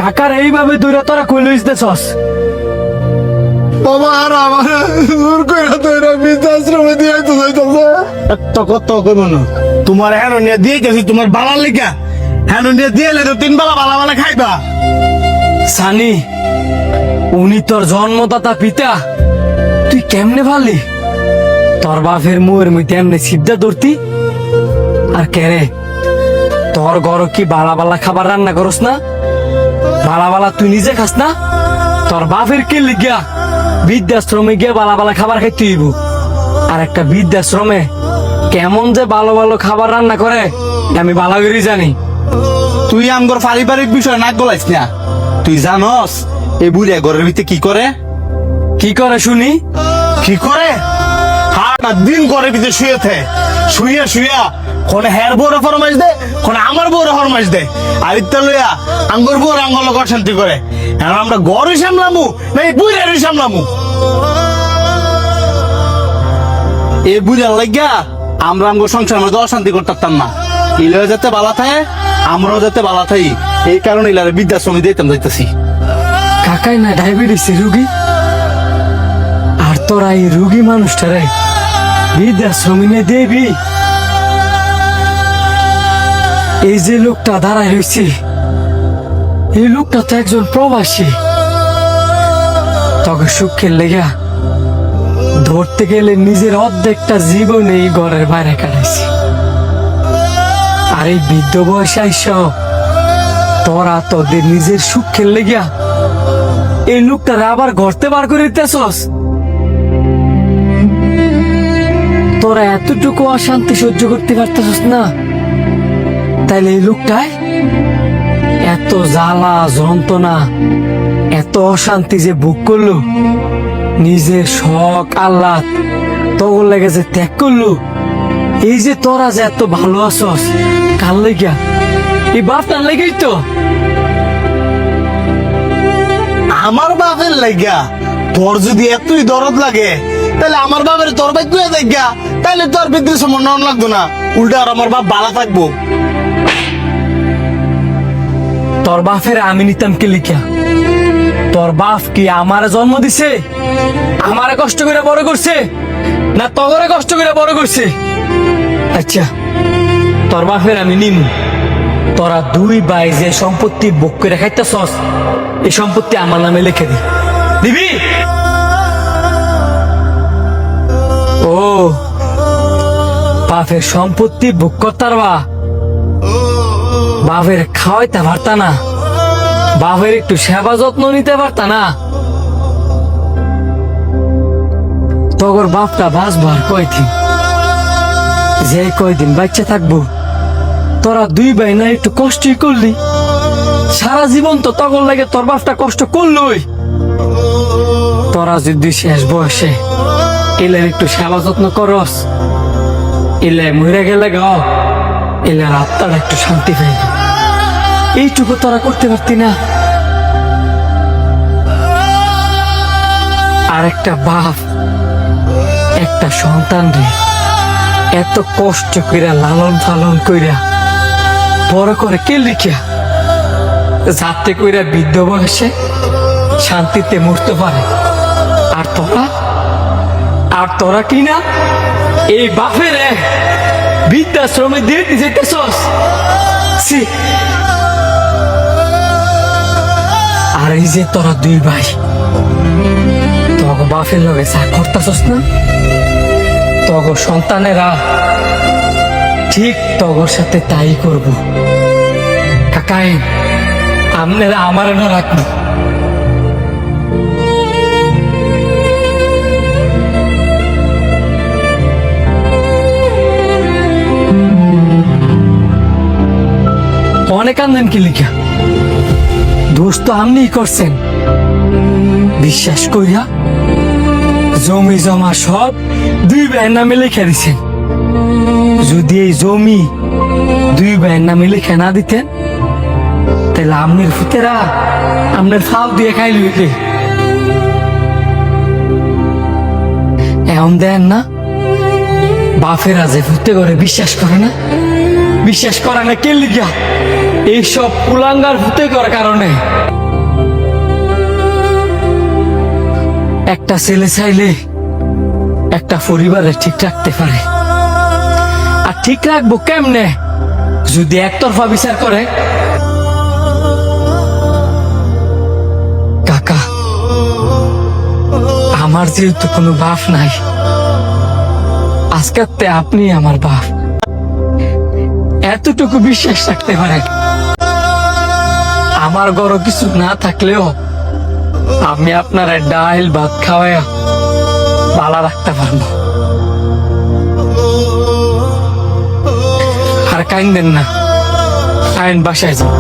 কাকার এইভাবে দূরে তোরা কই লইতেছস? বাবা আর আমার দূর কইরা তোরা বৃদ্ধাশ্রমে দিয়ে তো যাইতাছে। এত কত কইব না, তোমার হেন নিয়ে দিয়ে গেছি তোমার বালার লিগা। হেন নিয়ে দিয়েলে তো 3 বেলা বালা বালা খাইবা। সানি, উনি তোর জন্মদাতা পিতা, তুই কেমনে ভালি? তোর বাপের মুয়ের মধ্যে এমনি সিদ্ধা ধরতি? আর কেরে তোর ঘর কি বালা বালা খাবার রান্না করস না? বালা বালা তুই নিজে খাস না? তোর বাপের কে লিগা বৃদ্ধাশ্রমে গিয়ে বালা বালা খাবার খাইতে হইব। আর একটা বৃদ্ধাশ্রমে কেমন যে ভালো ভালো খাবার রান্না করে আমি ভালো করে জানি। তুই আমগর পারিবারিক বিষয় নাক গলাইস না। তুই জানস এই বুড়িয়া ঘরের ভিতরে কি করে? কি করে শুনি? কি করে? হাটা দিন ঘরের ভিতরে শুয়ে শুয়া কোনে হের বউরে ফরমাইশ দে, কোনে আমার বউরে ফরমাইশ দে। আর ইত্যা লইয়া আঙ্গর বউর আঙ্গল অশান্তি করে। এখন আমরা ঘরই সামলামু না এই বুড়িয়ারই সামলামু? এই বুড়িয়ার লাগিয়া আমরা আমগো সংসার মধ্যে অশান্তি করতাম না। ইলেও যাতে বালা থাকে, আমরাও যাতে বালা থাকি, এই কারণে ইলারে বৃদ্ধাশ্রমে দিতাম যাইতেছি। কাকাই না ডায়াবেটিস রুগী, আর তোরা এই রুগী মানুষটারে বৃদ্ধাশ্রমে দেবি? এই যে লোকটা দাঁড়ায় রয়েছে, এই লোকটা তো একজন প্রবাসী। তবে সুখের লেগা ধরতে গেলে নিজের অর্ধেকটা জীবন এই ঘরের বাইরে কাটাইছি। আর এই বৃদ্ধ বয়সে আইসা তোরা তোদের নিজের সুখের লেগা এই লোকটারে আবার ঘরতে বার করে দিতেছস? তোরা এতটুকু অশান্তি সহ্য করতে পারতেছস না? তাইলে এই লোকটায় এত জ্বালা যন্ত্রণা, এত অশান্তি যে ভোগ করলো, নিজের শখ আহ্লাদ তখন লেগে যে ত্যাগ করলো, এই যে তোরা যে এত ভালো আছস কার লেগা? এই বাপটার লেগেই তো। আমার বাপের লাগা তোর যদি এতই দরদ লাগে, তাহলে আমার বাপের তোর ভাই কুয়ে দেখা, তাহলে তোর ভিতরে সমন্বয় লাগতো না। উল্টা আর আমার বাপ বালা থাকবো। তোর বাপের আমি নিতাম কে লিখা? তোর বাপ কি আমারে জন্ম দিছে, আমারে কষ্ট করে বড় করছে, না তগরে কষ্ট করে বড় করছে? আচ্ছা, তোর বাপের আমি নিম। তোরা দুই ভাই যে সম্পত্তি ভোগ করে খাইতেছস, এই সম্পত্তি আমার নামে লিখে দিবি? ও বাপের সম্পত্তি ভোগ করতার বা বাপের খাওয়াইতে পারতা না, বাপের একটু সেবা যত্ন নিতে পারতা না? তগর বাপটা বাঁচবার কয়দিন, যে কয়দিন বাচ্চা থাকবো তোরা দুই ভাই না একটু কষ্টই করলি? সারা জীবন তো তখন লাগে তোর বাপটা কষ্ট করলই। তোরা যদি শেষ বয়সে এলে একটু সেবা যত্ন করস, এলে মরে গেলে গ এলে আত্মার একটু শান্তি পাইবে, এইটুকু তোরা করতে পারতি না? আর একটা বাপ একটা সন্তান রে এত কষ্ট কইরা লালন পালন কইরা বড় করে কে লিখিয়া, যাতে কইরা বৃদ্ধ বয়সে শান্তিতে মরতে পারে। আর তোরা কি না এই বাপের বৃদ্ধাশ্রমে দিয়ে যেতেছস? আর এই যে তোরা দুই ভাই তগ বাপের লগে চা করতেছস না, তগ সন্তানেরা ঠিক তগর সাথে তাই করব। কাকাই আপনারা আমার না রাখবো। অনেক আনন্দ কি লিখা দোষ তো আপনি করছেন। বিশ্বাস করিয়া জমি জমা সব দুই ভাইয়ের নামে লিখে দিছেন। যদি এই জমি দুই ভাইয়ের নামে লিখে না দিতেন, তাহলে আপনার ফুতেরা আপনার ফাল দিয়ে খাই লইলে। এমন দেন না বাপেরা যে ফুতে করে বিশ্বাস করে না, বিশ্বাস করে না কে লিগা এইসব কুলাঙ্গার ভূতে করার কারণে। একটা ছেলে চাইলে একটা পরিবারে ঠিক রাখতে পারে, আর ঠিক রাখবো কেমনে যদি একতরফা বিচার করে? কাকা, আমার যেহেতু কোনো বাপ নাই, আজকে আপনি আমার বাপ, এতটুকু বিশ্বাস রাখতে পারেন। আমার ঘর কিছু না থাকলেও আমি আপনার ডাল ভাত খাওয়াইয়া ভালো রাখতে পারবো। আর কাইন্দেন না, আইন বাসায় যান।